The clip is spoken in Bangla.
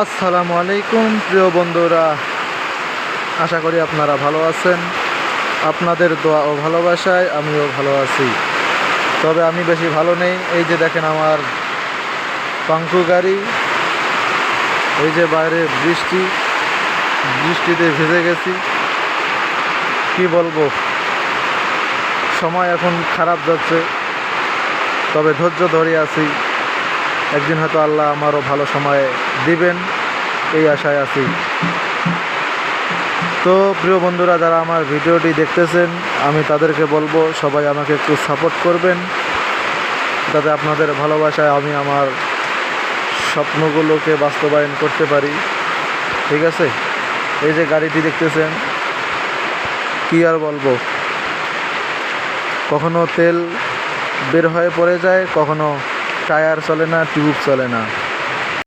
আসসালামু আলাইকুম প্রিয় বন্ধুরা, আশা করি আপনারা ভালো আছেন। আপনাদের দোয়া ও ভালোবাসায় আমিও ভালো আছি, তবে আমি বেশি ভালো নেই। এই যে দেখেন আমার পাঙ্কু গাড়ি, এই যে বাইরে বৃষ্টিতে ভিজে গেছি। কি বলবো, সময় এখন খারাপ যাচ্ছে, তবে ধৈর্য ধরে আছি। একদিন হয়তো আল্লাহ আমারও ভালো সময় দিবেন, এই আশায় আছি। তো প্রিয় বন্ধুরা, যারা আমার ভিডিওটি দেখতেছেন, আমি তাদেরকে বলবো সবাই আমাকে একটু সাপোর্ট করবেন, যাতে আপনাদের ভালোবাসায় আমি আমার স্বপ্নগুলোকে বাস্তবায়ন করতে পারি। ঠিক আছে? এই যে গাড়িটি দেখতেছেন, কি আর বলবো, কখনো তেল বের হয়ে পড়ে যায়, কখনো টায়ার চলে না, টিউব চলে না।